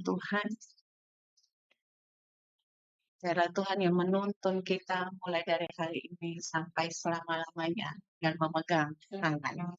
Tuhan, biarlah Tuhan yang menuntun kita mulai dari hari ini sampai selama-lamanya dan memegang tangan.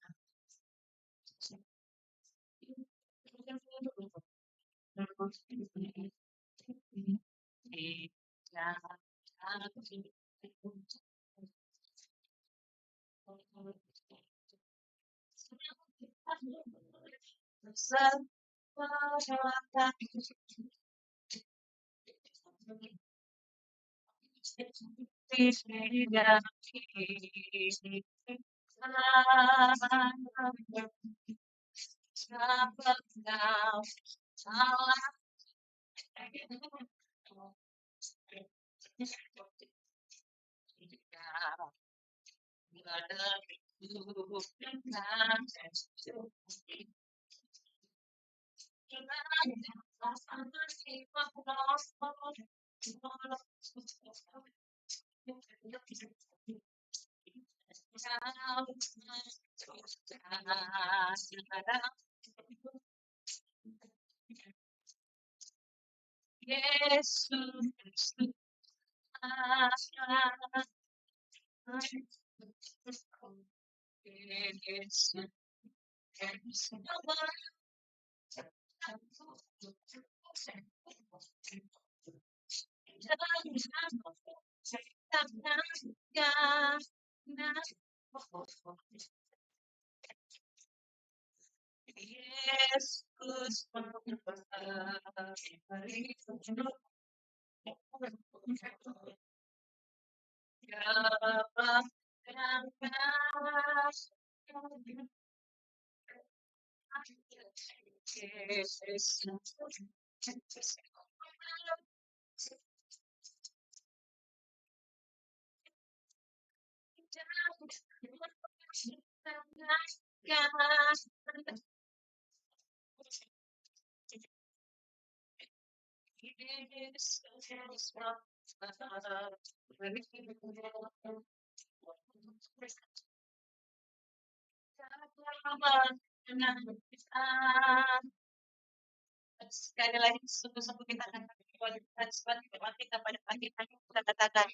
Sekali lagi sungguh-sungguh kita akan berkualitas sebagai doa kita pada pagi hari kita katakan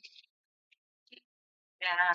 ya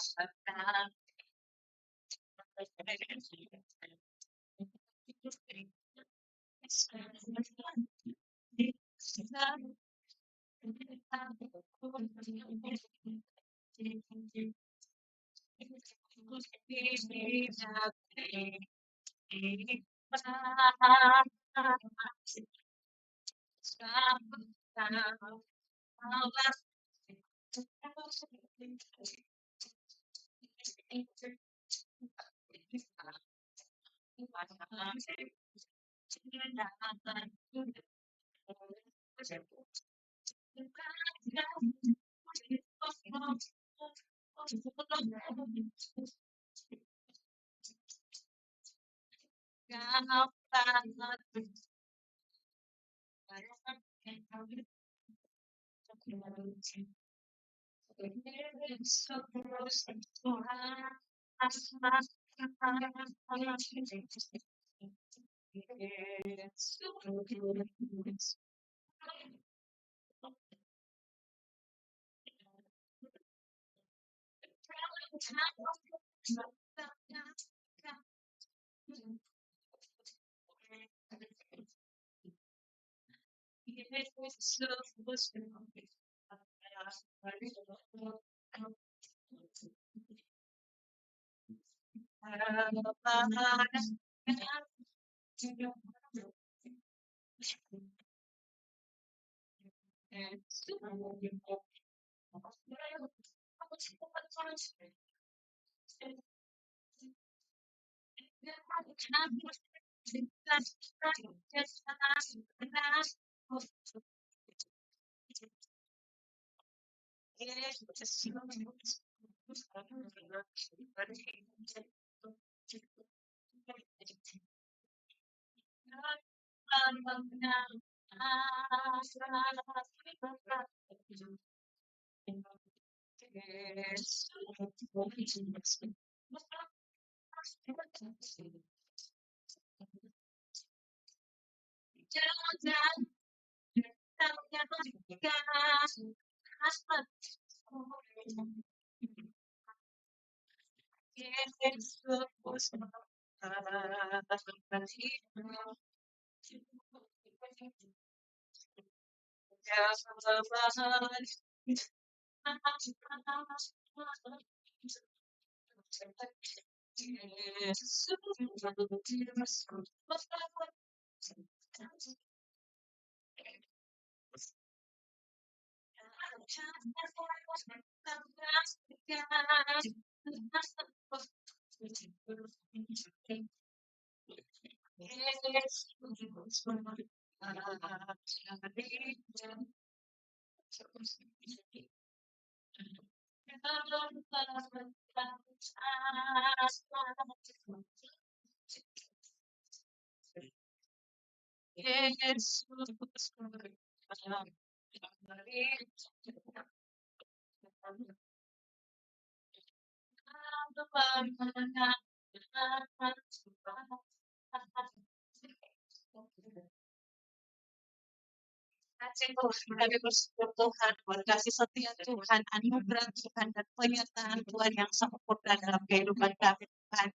Kami bersyukur Tuhan buat kasih setia Tuhan, anugerah Tuhan, dan penyertaan Tuhan yang sempurna dalam kehidupan kami Tuhan.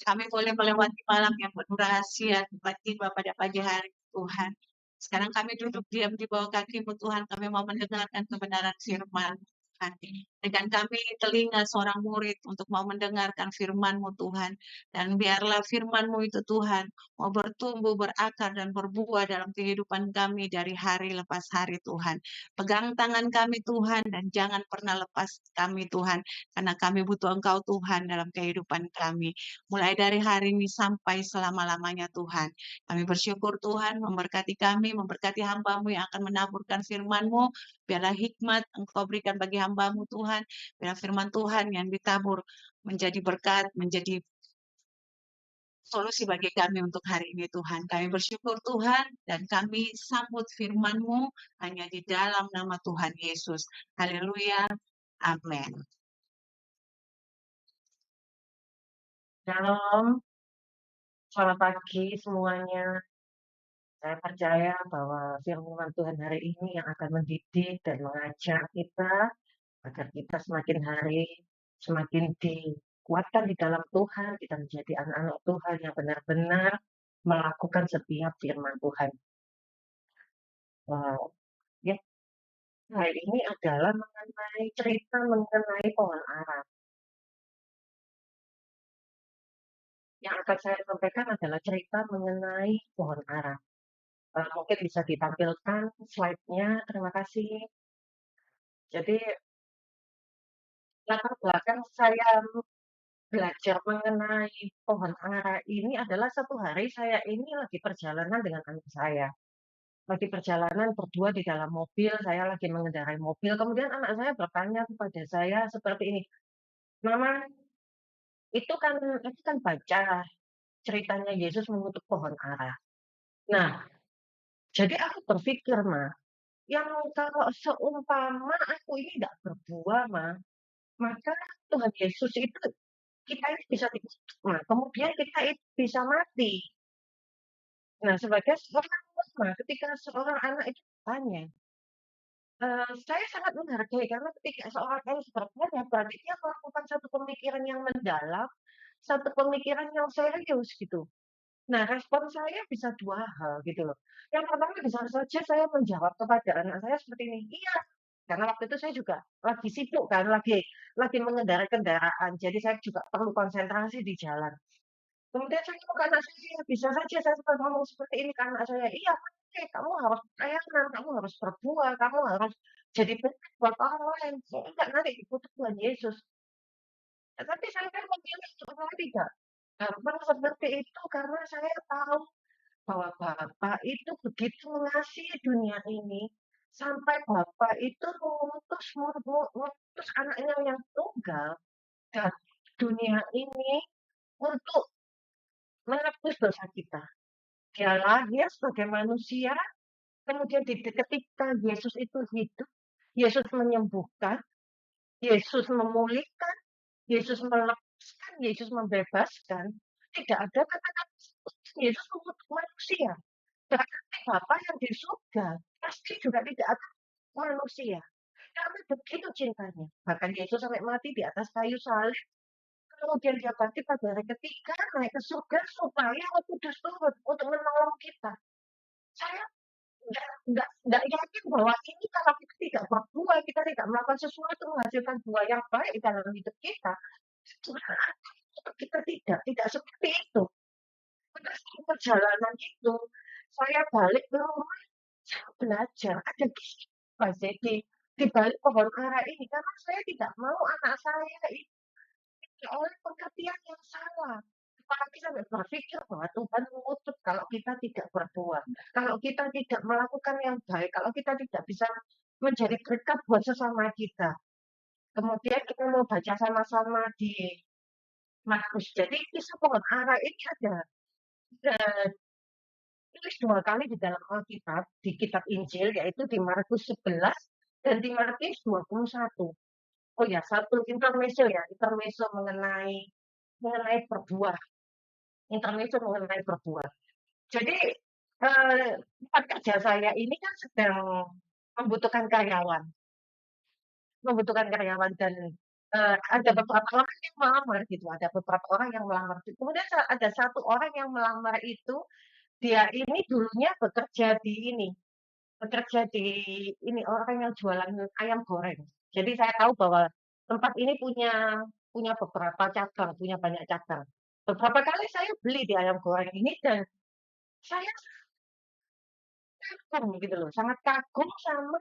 Kami boleh melewati malam yang penuh rahasia, tiba-tiba pada pagi hari Tuhan. Sekarang kami duduk diam di bawah kaki-Mu Tuhan, kami mau mendengarkan kebenaran firman Tuhan. Dengan kami telinga seorang murid untuk mau mendengarkan firman-Mu Tuhan. Dan biarlah firman-Mu itu Tuhan mau bertumbuh, berakar, dan berbuah dalam kehidupan kami dari hari lepas hari Tuhan. Pegang tangan kami Tuhan dan jangan pernah lepas kami Tuhan. Karena kami butuh Engkau Tuhan dalam kehidupan kami. Mulai dari hari ini sampai selama-lamanya Tuhan. Kami bersyukur Tuhan memberkati kami, memberkati hamba-Mu yang akan menaburkan firman-Mu. Biarlah hikmat Engkau berikan bagi hamba-Mu Tuhan. Biarlah firman Tuhan yang ditabur menjadi berkat, menjadi solusi bagi kami untuk hari ini Tuhan. Kami bersyukur Tuhan dan kami sambut firman-Mu hanya di dalam nama Tuhan Yesus. Haleluya. Amin. Shalom, selamat pagi semuanya. Saya percaya bahwa firman Tuhan hari ini yang akan mendidik dan mengajak kita agar kita semakin hari semakin dikuatkan di dalam Tuhan, kita menjadi anak-anak Tuhan yang benar-benar melakukan setiap firman Tuhan. Wow, ya, hari ini adalah mengenai cerita mengenai pohon ara. Yang akan saya sampaikan adalah cerita mengenai pohon ara. Mungkin bisa ditampilkan slide-nya, terima kasih. Jadi latar belakang saya belajar mengenai pohon ara ini adalah satu hari saya ini lagi perjalanan dengan anak saya. Lagi perjalanan berdua di dalam mobil, saya lagi mengendarai mobil. Kemudian anak saya bertanya kepada saya seperti ini, Mama, itu kan baca ceritanya Yesus mengutuk pohon ara. Nah, jadi aku berpikir, Ma, yang kalau seumpama aku ini tidak berbuah, Ma, maka Tuhan Yesus itu kita ini bisa dikutuk. Nah, kemudian kita itu bisa mati. Nah, sebagai seorang mama, ketika seorang anak itu bertanya, saya sangat menghargai karena ketika seorang anak bertanya, berarti dia melakukan satu pemikiran yang mendalam, satu pemikiran yang serius gitu. Nah, respon saya bisa dua hal gitu loh. Yang pertama bisa saja saya menjawab kepada anak saya seperti ini, iya, karena waktu itu saya juga lagi sibuk kan, lagi mengendarai kendaraan, jadi saya juga perlu konsentrasi di jalan. Kemudian saya ngomong ke anak saya, bisa saja saya sempat ngomong seperti ini ke anak saya, iya, Pak, kamu harus pelayanan, kamu harus berbuah, kamu harus jadi berkat buat orang lain. Kalau enggak nanti dikutuk Tuhan Yesus. Tapi saya memilih untuk tidak gampang seperti itu karena saya tahu bahwa Bapak itu begitu mengasihi dunia ini sampai Bapak itu mengutus anaknya yang tunggal dan dunia ini untuk menebus dosa kita. Dia lahir sebagai manusia, kemudian ketika Yesus itu hidup, Yesus menyembuhkan, Yesus memulihkan, Yesus melepaskan, Yesus membebaskan. Tidak ada kata-kata Yesus mengutuk manusia. Berarti Bapa yang di surga pasti juga tidak akan manusia. Karena begitu cintanya. Bahkan Yesus sampai mati di atas kayu salib, kemudian dia bangkit pada hari ketiga, naik ke surga supaya Roh Kudus turun untuk menolong kita. Saya nggak yakin bahwa ini kalau kita tidak berbuah, kita tidak melakukan sesuatu menghasilkan buah yang baik dalam hidup kita, kita tidak seperti itu. Pada saat perjalanan itu, saya balik ke rumah, saya belajar ada kisah sih di balik pohon ara ini karena saya tidak mau anak saya itu oleh pengertian yang salah. Apalagi sampai berpikir bahwa Tuhan mengutuk kalau kita tidak berbuat, kalau kita tidak melakukan yang baik, kalau kita tidak bisa menjadi berkat buat sesama kita. Kemudian kita mau baca sama-sama di Markus. Jadi kisah pohon ara ini ada tulis 2 kali di dalam Alkitab, di kitab Injil, yaitu di Markus 11 dan di Matius 21. Oh ya, satu intermezzo ya, intermezzo mengenai berbuah. Intermezzo mengenai berbuah. Jadi, tempat kerja saya ini kan sedang membutuhkan karyawan dan, ada beberapa orang yang melamar gitu, ada beberapa orang yang melamar. Kemudian ada satu orang yang melamar itu, dia ini dulunya bekerja di ini, orang yang jualan ayam goreng. Jadi saya tahu bahwa tempat ini punya punya beberapa cabang, punya banyak cabang. Beberapa kali saya beli di ayam goreng ini dan saya kagum gitu loh, sangat kagum sama,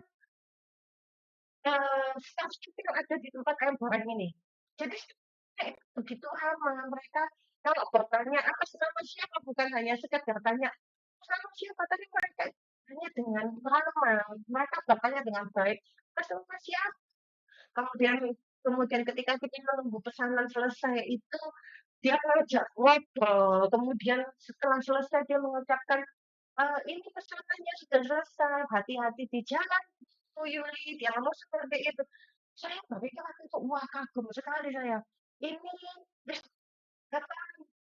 staff-staff yang ada di tempat ayam goreng ini. Jadi begitu ramah, mereka kalau bertanya, "Atas nama siapa?" Bukan hanya sekedar tanya, "Atas nama siapa?" Tapi mereka tanya dengan ramah, mereka bertanya dengan baik, "Atas nama siapa?" Kemudian kemudian ketika kita menunggu pesanan selesai itu, dia ngajak ngobrol, kemudian setelah selesai dia mengucapkan, "Ini pesanannya sudah selesai, hati-hati di jalan, Bu Yuli," dia ngomong seperti itu. Saya berpikir waktu itu, wah kagum sekali saya. Ini kata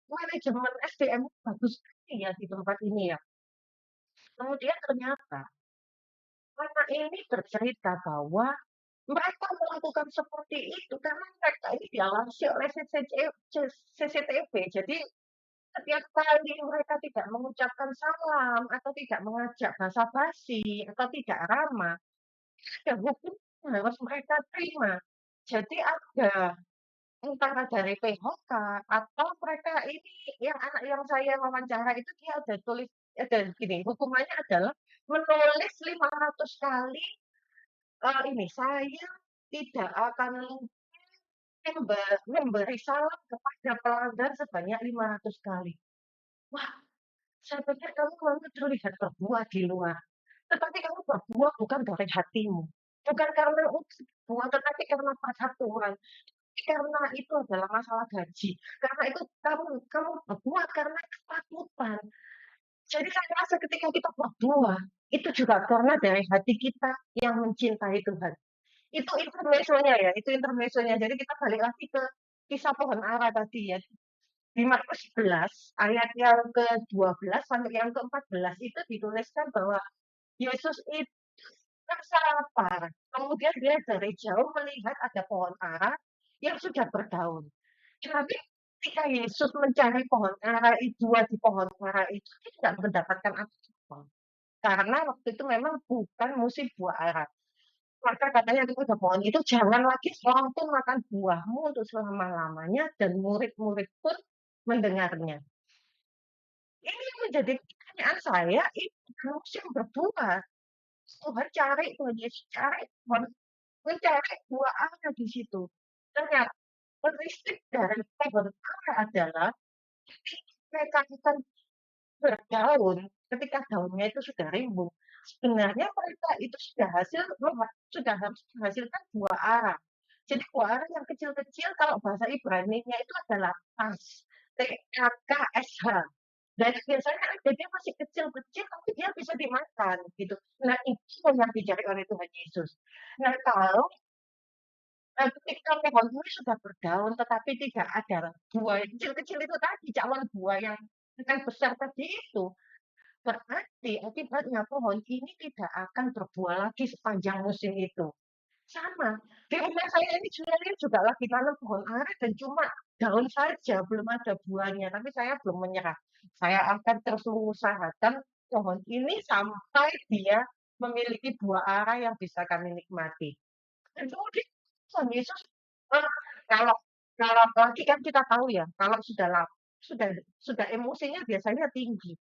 manajemen SDM bagus sekali ya di tempat ini ya. Kemudian ternyata anak ini bercerita bahwa mereka melakukan seperti itu karena mereka ini diawasi oleh CCTV. Jadi setiap kali mereka tidak mengucapkan salam atau tidak mengajak basa-basi atau tidak ramah, ada hukum yang harus mereka terima. Jadi ada entah dari PHK atau mereka ini yang anak yang saya wawancara itu dia ada tulis ada gini, hukumannya adalah menulis 500 kali, ini, "Saya tidak akan memberi salam kepada pelanggan sebanyak 500 kali." Wah, saya pikir kamu memang terlihat berbuah di luar, tetapi kamu berbuah bukan dari hatimu, bukan karena berbuah, tetapi karena peraturan, karena itu adalah masalah gaji, karena itu kamu berbuah karena ketakutan. Jadi saya rasa ketika kita berbuah, itu juga karena dari hati kita yang mencintai Tuhan. Itu intermezzonya ya, itu intermezzonya. Jadi kita balik lagi ke kisah pohon ara tadi ya. Di Markus 11 ayat yang ke-12 sampai yang ke-14 itu dituliskan bahwa Yesus itu merasa lapar. Kemudian dia dari jauh melihat ada pohon ara yang sudah berdaun. Tetapi ketika Yesus mencari pohon ara itu, buah di pohon ara itu, dia tidak mendapatkan apa-apa. Karena waktu itu memang bukan musim buah ara. Maka katanya kepada pohon itu, "Jangan lagi seorang pun makan buahmu untuk selama-lamanya," dan murid-murid pun mendengarnya. Ini yang menjadi pertanyaan saya, ini bukan musim berbuah. Tuhan Yesus cari pohon, mencari buah ara di situ. Ternyata karakteristik dari pohon ara adalah mereka akan berdaun, ketika daunnya itu sudah rimbun, sebenarnya mereka itu sudah harus menghasilkan buah ara. Jadi buah ara yang kecil-kecil kalau bahasa Ibraninya itu adalah tas, TAKSH. Dan biasanya ada dia masih kecil-kecil tapi dia bisa dimakan gitu. Nah itu yang dicari oleh Tuhan Yesus. Nah kalau ketika pohon ini sudah berdaun tetapi tidak ada buah yang kecil-kecil itu tadi, calon buah yang akan besar tadi itu, Berarti akibatnya pohon ini tidak akan berbuah lagi sepanjang musim itu. Sama, di rumah saya ini sebenarnya juga lagi tanam pohon ara dan cuma daun saja, belum ada buahnya, tapi saya belum menyerah. Saya akan terus mengusahakan pohon ini sampai dia memiliki buah ara yang bisa kami nikmati. Dan kemudian Tuhan Yesus, eee, kalau kalau apalagi kan kita tahu ya, kalau sudah sudah emosinya biasanya tinggi.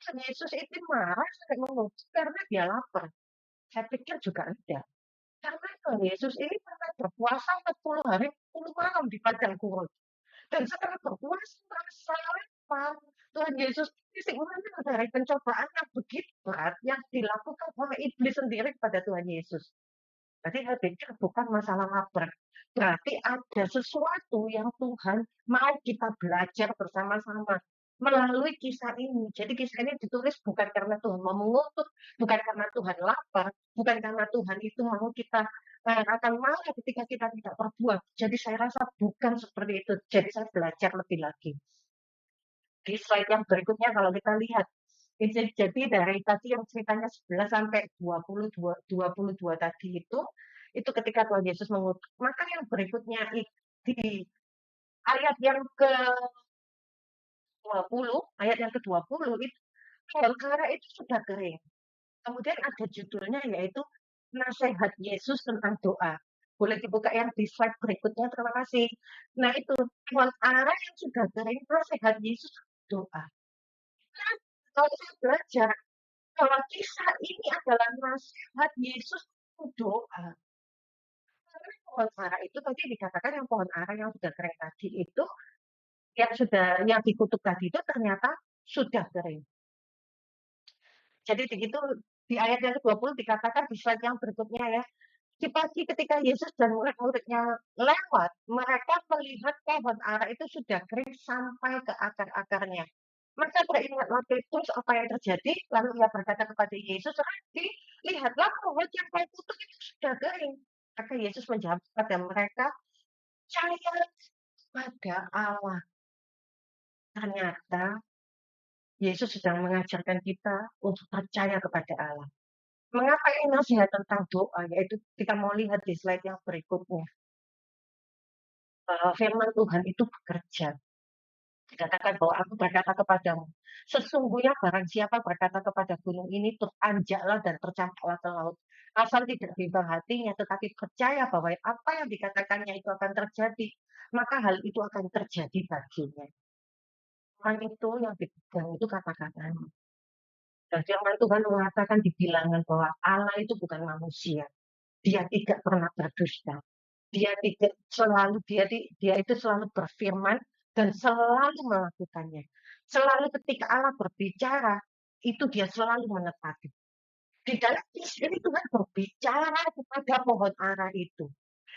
Tuhan Yesus itu marah sampai mengutuk karena dia lapar. Saya pikir juga enggak. Karena Tuhan Yesus ini pernah berpuasa 40 hari, 40 malam di padang gurun. Dan setelah berpuasa merasa lapar, Tuhan Yesus titik mana dari pencobaan yang begitu berat yang dilakukan oleh iblis sendiri kepada Tuhan Yesus. Jadi saya pikir bukan masalah lapar. Berarti ada sesuatu yang Tuhan mau kita belajar bersama-sama melalui kisah ini. Jadi kisah ini ditulis bukan karena Tuhan mau mengutuk, bukan karena Tuhan lapar, bukan karena Tuhan itu mau kita akan marah ketika kita tidak berbuat. Jadi saya rasa bukan seperti itu. Jadi saya belajar lebih lagi. Di slide yang berikutnya kalau kita lihat, jadi dari tadi yang ceritanya 11 sampai 22 tadi itu ketika Tuhan Yesus mengutuk. Maka yang berikutnya di ayat yang ke-20, ayat yang ke-20 itu pohon ara itu sudah kering. Kemudian ada judulnya yaitu nasihat Yesus tentang doa. Boleh dibuka yang di slide berikutnya, terima kasih. Nah itu pohon ara yang sudah kering, nasihat Yesus doa. Nah, kalau saya belajar bahwa kisah ini adalah nasihat Yesus untuk doa. Karena pohon ara itu tadi dikatakan yang pohon ara yang sudah kering tadi itu, yang dikutuk tadi itu ternyata sudah kering. Jadi begitu di ayat yang ke-20 dikatakan di slide yang berikutnya ya, di pagi ketika Yesus dan murid-muridnya lewat, mereka melihat pohon ara itu sudah kering sampai ke akar-akarnya. Mereka teringatlah terus apa yang terjadi, lalu ia berkata kepada Yesus, Rabi, lihatlah pohon yang kau kutuk itu sudah kering. Maka Yesus menjawab kepada mereka, percaya pada Allah. Ternyata Yesus sedang mengajarkan kita untuk percaya kepada Allah. Mengapa ini nasihat tentang doa? Yaitu kita mau lihat di slide yang berikutnya. Firman Tuhan itu bekerja. Dikatakan bahwa aku berkata kepadamu, sesungguhnya barang siapa berkata kepada gunung ini, teranjaklah dan tercampaklah ke laut. Asal tidak bimbang hatinya, tetapi percaya bahwa apa yang dikatakannya itu akan terjadi, maka hal itu akan terjadi baginya. Firman itu yang dipegang itu kata-katanya. Dan firman Tuhan mengatakan di bilangan bahwa Allah itu bukan manusia. Dia tidak pernah berdusta. Dia tidak selalu dia itu selalu berfirman dan selalu melakukannya. Selalu ketika Allah berbicara, itu dia selalu menepati. Di dalam kisah ini Tuhan berbicara kepada pohon ara itu.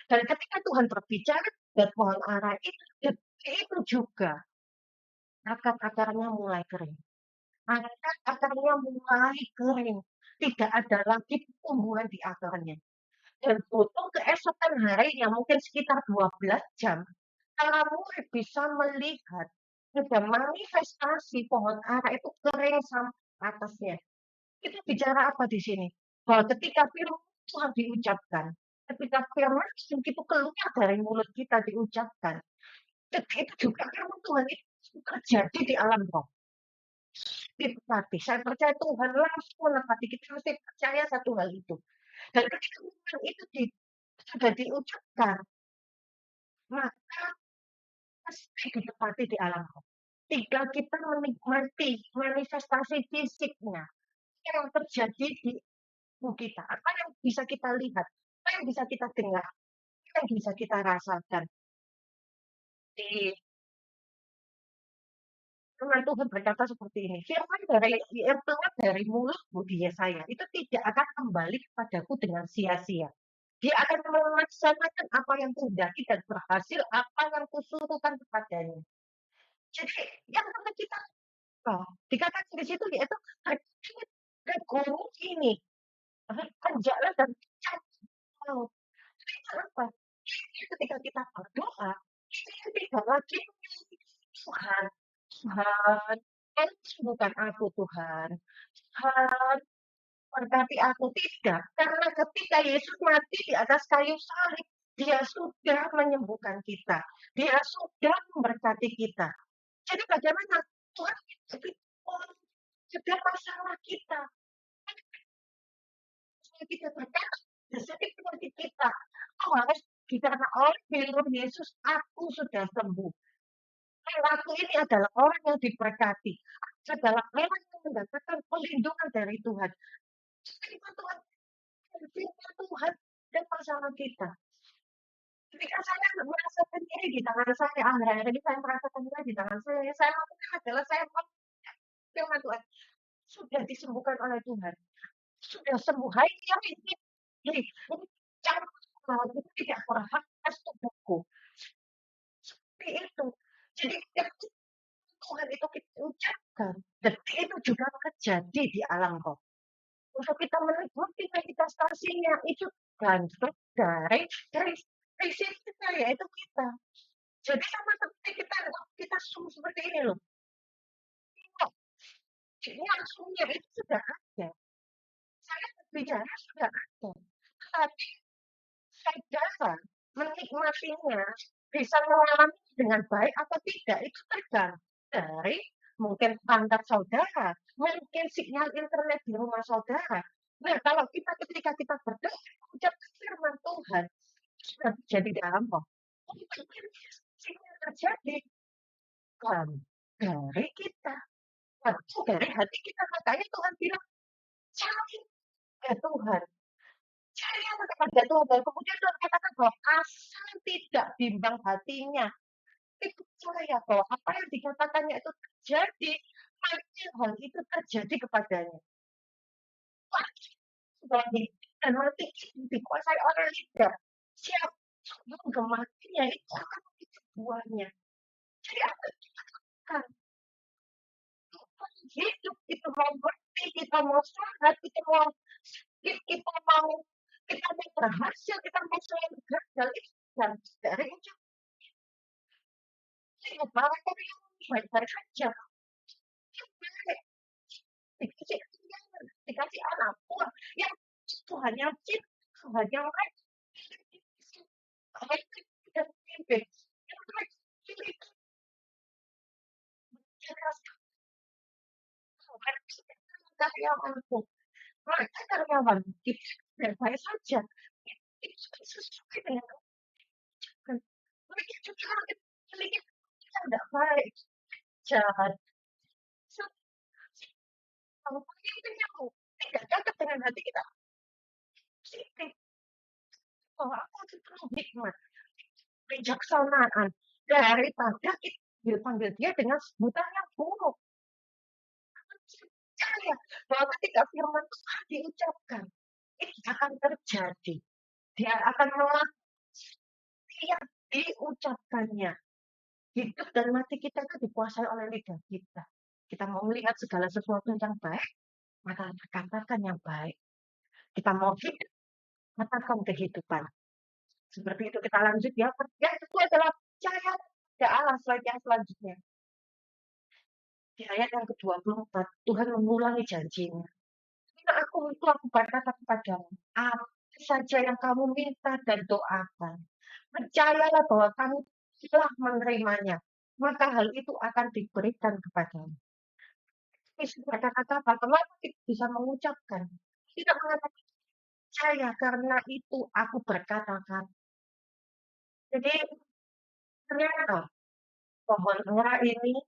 Dan ketika Tuhan berbicara kepada pohon ara itu juga akar-akarnya mulai kering. Akar-akarnya mulai kering. Tidak ada lagi tumbuhan di akarnya. Dan butuh keesokan harinya mungkin sekitar 12 jam, kamu bisa melihat ada manifestasi pohon ara itu kering sampai atasnya. Itu bicara apa di sini? Bahwa ketika firman Tuhan diucapkan, ketika firman itu keluar dari mulut kita diucapkan, itu juga firman Tuhan itu terjadi di alam roh. Ditepati. Saya percaya Tuhan langsung menepati. Kita mesti percaya satu hal itu. Dan ketika firman itu sudah diucapkan, maka pasti ditepati di alam roh. Tinggal kita menikmati manifestasi fisiknya yang terjadi di tubuh kita. Apa yang bisa kita lihat, apa yang bisa kita dengar, apa yang bisa kita rasakan. Di firman Tuhan berkata seperti ini, firman yang keluar dari mulutmu di Yesaya itu tidak akan kembali kepadaku dengan sia-sia. Dia akan melaksanakan apa yang kuhendaki dan berhasil apa yang kusuruhkan kepadanya. Jadi yang perlu kita dikatakan di situ yaitu ke gunung ini, kerjalah dan campur. Apa? Ketika kita berdoa, kita tidak lagi Tuhan, Tuhan, Bukan aku Tuhan. Tuhan, berkati aku tidak. Karena ketika Yesus mati di atas kayu salib, dia sudah menyembuhkan kita. Dia sudah memberkati kita. Jadi bagaimana Tuhan sudah masalah kita. Kita berkata, jadi penyakit kita. Aku harus karena oleh figur Yesus, aku sudah sembuh. Aku ini adalah orang yang diberkati. Aku adalah orang yang mendapatkan perlindungan dari Tuhan. Firman Tuhan, firman Tuhan dan masalah kita. Ketika saya merasa sendiri di tangan saya, akhir-akhir ini saya merasa sendiri di tangan saya lakukan adalah saya firman Tuhan sudah disembuhkan oleh Tuhan, sudah sembuh. Hai yang ini cara itu tidak berhak atas tubuhku. Seperti itu. Jadi Tuhan itu kita ucapkan, dan itu juga terjadi di alam roh. Untuk kita menikmati manifestasinya itu gantung dari prinsip kita, yaitu kita. Jadi sama seperti kita seperti ini loh. Jadi langsungnya itu sudah ada. Saya berbicara sudah ada. Tapi saudara menikmatinya, bisa mengalami dengan baik atau tidak, itu tergantung dari mungkin standar saudara, mungkin sinyal internet di rumah saudara. Nah, kalau ketika kita berdoa, ucap firman Tuhan, sudah terjadi dalam roh. Sinyal terjadi kan dari kita, dari hati kita. Makanya Tuhan bilang, cari ya Tuhan, percaya kepada Tuhan. Dan kemudian Tuhan katakan bahwa asal tidak bimbang hatinya, itu percaya bahwa apa yang dikatakannya itu terjadi, maka hal itu terjadi kepadanya. Dan mati itu dikuasai oleh lidah. Siapa yang kematiannya itu akan begitu buahnya. Jadi apa yang dikatakan? Hidup kita mau berhenti, kita mau sehat, kita mau sakit, kita mau berhasil, kita mau selalu gagal, itu dan dari ucapan bahwa kita yang baik-baik saja. Dikasih anak buah yang Tuhan yang cinta, Tuhan yang baik, Tuhan yang pimpin, yang baik, karyawanku, mereka karyawan dan baik saja. Itu sesuai dengan kebijakan. Mereka juga memiliki kita tidak baik, jahat. Kalau itu tidak cocok dengan hati kita, positif. Bahwa aku itu perlu hikmat, kebijaksanaan, daripada kita panggil dia dengan sebutan yang buruk. Percaya bahwa ketika firman Tuhan diucapkan, itu akan terjadi. Dia akan melakukan yang diucapkannya. Hidup dan mati kita itu dikuasai oleh lidah kita. Kita mau melihat segala sesuatu yang baik, maka katakan yang baik. Kita mau hidup, katakan kehidupan. Seperti itu kita lanjut ya. Yang itu adalah percaya pada Allah yang selanjutnya. Di ayat yang ke-24, Tuhan mengulangi janjinya. Aku berkata kepadamu, apa saja yang kamu minta dan doakan, percayalah bahwa kamu telah menerimanya, maka hal itu akan diberikan kepadamu. Yesus berkata-kata, kenapa kita bisa mengucapkan? Tidak mengatakan percaya, karena itu aku berkata-kata. Jadi ternyata pohon ara ini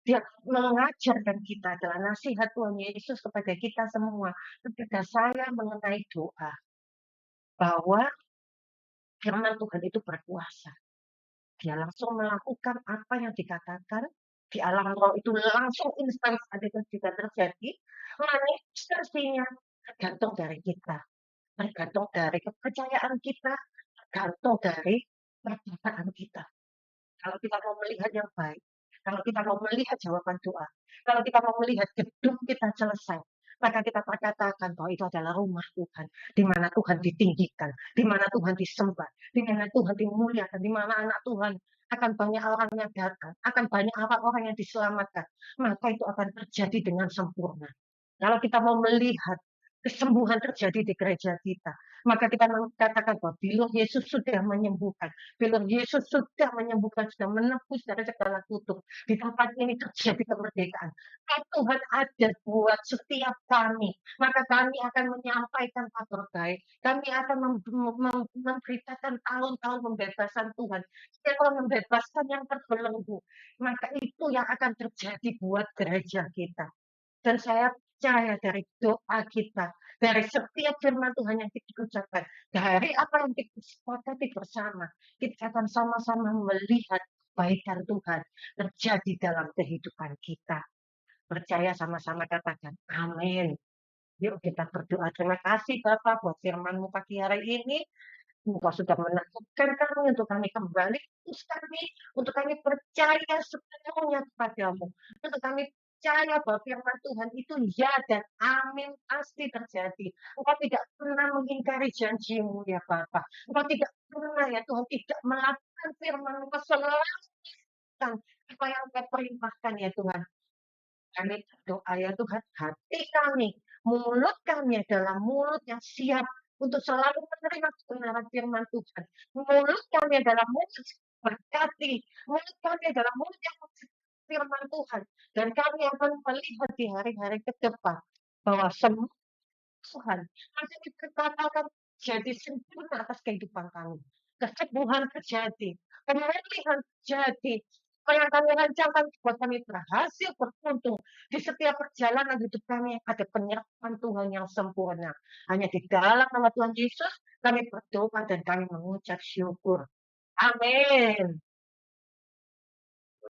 dia mengajarkan kita adalah nasihat Tuhan Yesus kepada kita semua, kepada saya mengenai doa, bahwa firman Tuhan itu berkuasa. Dia langsung melakukan apa yang dikatakan di alam roh itu langsung instan ada juga terjadi. Manifestasinya tergantung dari kita, tergantung dari kepercayaan kita, tergantung dari perkataan kita. Kalau kita mau melihat yang baik, kalau kita mau melihat jawaban doa, kalau kita mau melihat gedung kita selesai, maka kita perkatakan bahwa itu adalah rumah Tuhan, di mana Tuhan ditinggikan, di mana Tuhan disembah, di mana Tuhan dimuliakan, di mana anak Tuhan akan banyak orang yang datang, akan banyak orang-orang yang diselamatkan, maka itu akan terjadi dengan sempurna. Kalau kita mau melihat kesembuhan terjadi di gereja kita, maka kita katakan bahwa bila Yesus sudah menyembuhkan, bila Yesus sudah menyembuhkan, sudah menebus dari segala kutuk, di tempat ini terjadi kemerdekaan. Kalau Tuhan ada buat setiap kami, maka kami akan menyampaikan kabar baik. Kami akan memberitakan tahun-tahun pembebasan Tuhan. Setiap orang membebaskan yang terbelenggu, maka itu yang akan terjadi buat gereja kita. Dan saya percaya dari doa kita, dari setiap firman Tuhan yang kita ucapkan, dari apa yang kita sepakati bersama, kita akan sama-sama melihat kebaikan Tuhan terjadi dalam kehidupan kita. Percaya sama-sama katakan, amin. Yuk kita berdoa. Terima kasih Bapak buat firman-Mu pagi hari ini. Engkau sudah menakutkan kami untuk kami kembali terus kami, untuk kami percaya sepenuhnya kepadamu, untuk kami percaya bahwa firman Tuhan itu ya dan amin pasti terjadi. Engkau tidak pernah mengingkari janjimu ya Bapak. Engkau tidak pernah ya Tuhan tidak melakukan firman Engkau selalu melakukan apa yang Engkau perintahkan ya Tuhan. Kami berdoa ya Tuhan, hati kami, mulut kami adalah mulut yang siap untuk selalu menerima kebenaran firman Tuhan. Mulut kami adalah mulut yang berkati, mulut kami adalah mulut yang firman Tuhan. Dan kami akan melihat di hari-hari ke depan bahwa semua Tuhan akan diperkatakan jadi sempurna atas kehidupan kami. Kesembuhan terjadi, pemulihan terjadi, apa yang kami rancangkan buat kami berhasil beruntung di setiap perjalanan hidup kami ada penyertaan Tuhan yang sempurna. Hanya di dalam nama Tuhan Yesus kami berdoa dan kami mengucap syukur. Amin.